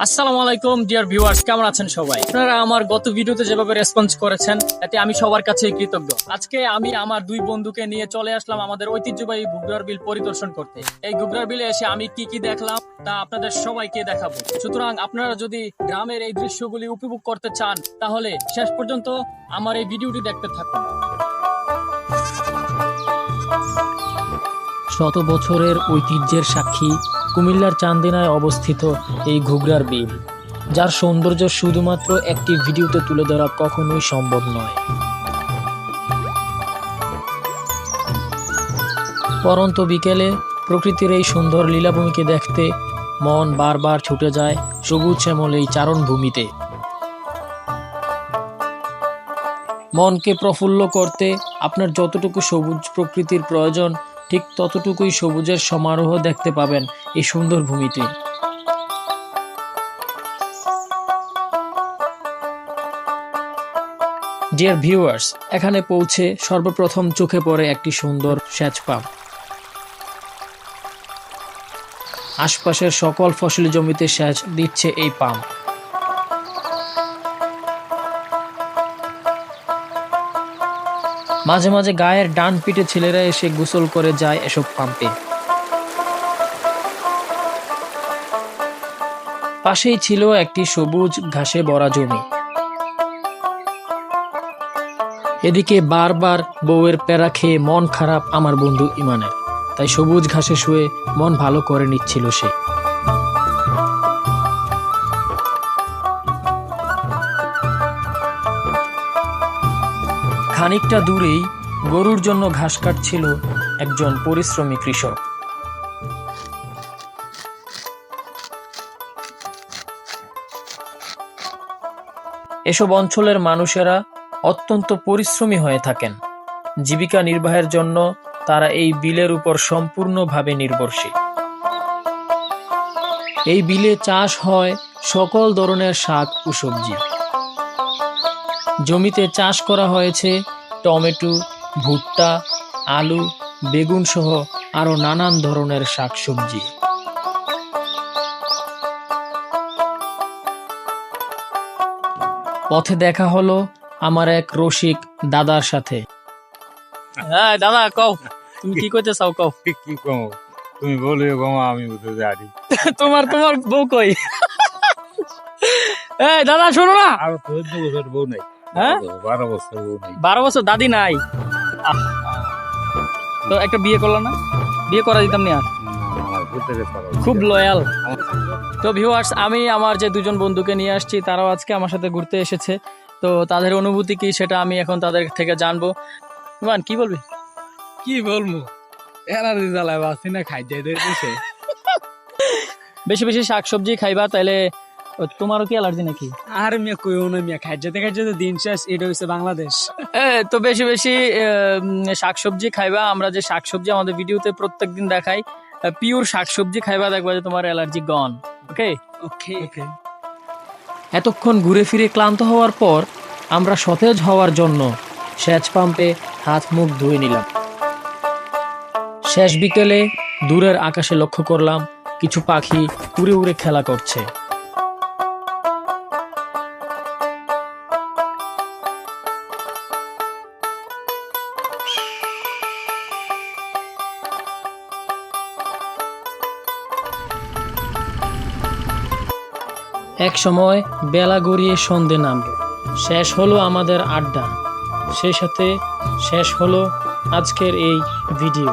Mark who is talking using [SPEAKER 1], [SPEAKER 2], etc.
[SPEAKER 1] আসসালামু আলাইকুম dear viewers, কেমন আছেন সবাই? আপনারা আমার গত ভিডিওতে যেভাবে রেসপন্স করেছেন এতে আমি সবার কাছে কৃতজ্ঞ। আজকে আমি আমার দুই বন্ধুকে নিয়ে চলে আসলাম আমাদের ঐতিহ্যবাহী ঘুগরার বিল পরিদর্শন করতে। এই ঘুগরার বিলে এসে আমি কি কি দেখলাম তা আপনাদের সবাইকে দেখাবো। সুতরাং আপনারা যদি গ্রামের এই দৃশ্যগুলি উপভোগ করতে চান তাহলে শেষ পর্যন্ত আমার এই ভিডিওটি দেখতে থাকুন। শত বছরের ঐতিহ্যের সাক্ষী কুমিল্লার চান্দিনায় অবস্থিত এই ঘুগরার বিল, যার সৌন্দর্য শুধুমাত্র একটি ভিডিওতে তুলে ধরা কখনোই সম্ভব নয়। পরন্ত বিকেলে প্রকৃতির এই সুন্দর লীলাভূমিকে দেখতে মন বারবার ছুটে যায় সবুজ শ্যামল এই চারণভূমিতে। মনকে প্রফুল্ল করতে আপনার যতটুকু সবুজ প্রকৃতির প্রয়োজন ঠিক ততটুকুই সবুজের সমারোহ দেখতে পাবেন এই সুন্দর ভূমিতে। ডিয়ার ভিউয়ার্স, এখানে পৌঁছে সর্বপ্রথম চোখে পড়ে একটি সুন্দর সেচ পাম্প। আশপাশের সকল ফসলি জমিতে সেচ দিচ্ছে এই পাম্প। মাঝে মাঝে গায়ের ডান পিঠে ছেলেরা এসে গোসল করে যায় এসব পাম্পে। পাশেই ছিল একটি সবুজ ঘাসে ভরা জমি। এদিকে বারবার বউয়ের প্যারা খেয়ে মন খারাপ আমার বন্ধু ইমানের, তাই সবুজ ঘাসে শুয়ে মন ভালো করে নিচ্ছিল সে। খানিকটা দূরেই গরুর জন্য ঘাস কাটছিল একজন পরিশ্রমী কৃষক। এসব অঞ্চলের মানুষেরা অত্যন্ত পরিশ্রমী হয়ে থাকেন। জীবিকা নির্বাহের জন্য তারা এই বিলের উপর সম্পূর্ণভাবে নির্ভরশীল। এই বিলে চাষ হয় সকল ধরনের শাক ও সবজি। জমিতে চাষ করা হয়েছে টমেটো, ভুট্টা, আলু, বেগুন সহ আরো নানান ধরনের শাকসবজি। পথে দেখা হলো আমার এক রসিক দাদার সাথে। হ্যাঁ দাদা, কও তুমি কি করতে চাও? কও।
[SPEAKER 2] কি কমো তুমি বলিও কমো, আমি বুঝতে জানি।
[SPEAKER 1] তোমার বউ কই? এই দাদা শোনো না,
[SPEAKER 2] আর 14 বছর বউ নাই।
[SPEAKER 1] হ্যাঁ
[SPEAKER 2] 12 বছর বউ নাই।
[SPEAKER 1] 12 বছর দাদি নাই? তো একটা বিয়ে করলো না? বিয়ে করা দিতাম না।
[SPEAKER 2] আমার বুঝতে পারো
[SPEAKER 1] খুব লয়াল। তো ভিউয়ার্স, আমি আমার যে দুজন বন্ধুকে নিয়ে আসছি তারাও আজকে আমার সাথে ঘুরতে এসেছে। তো তাদের অনুভূতি কি সেটা আমি এখন তাদের থেকে জানবো। ইমান, কি বলবি?
[SPEAKER 2] কি বলবো, এনার্জি জ্বালায় বাসি না খাই যাই দিছে।
[SPEAKER 1] বেশি বেশি শাকসবজি খাইবা, তাইলে তোমারও কি অ্যালার্জি নাকি?
[SPEAKER 3] আর মিয়া কইও না মিয়া, খাইতে খাইতে দিন শেষ। এটা হচ্ছে বাংলাদেশ।
[SPEAKER 1] তো বেশি বেশি শাকসবজি খাইবা। আমরা যে শাকসবজি আমাদের ভিডিওতে প্রত্যেকদিন দেখাই, পিওর শাকসবজি খাইবা, দেখবা যে তোমার অ্যালার্জি গন। ওকে
[SPEAKER 3] ওকে ওকে।
[SPEAKER 1] এতক্ষণ ঘুরে ফিরে ক্লান্ত হওয়ার পর আমরা সতেজ হওয়ার জন্য সেচ পাম্পে হাত মুখ ধুয়ে নিলাম। শেষ বিকেলে দূরের আকাশে লক্ষ্য করলাম কিছু পাখি উড়ে উড়ে খেলা করছে। এক সময় বেলা গড়িয়ে সন্ধে নামল। শেষ হলো আমাদের আড্ডা, সেই সাথে শেষ হলো আজকের এই ভিডিও।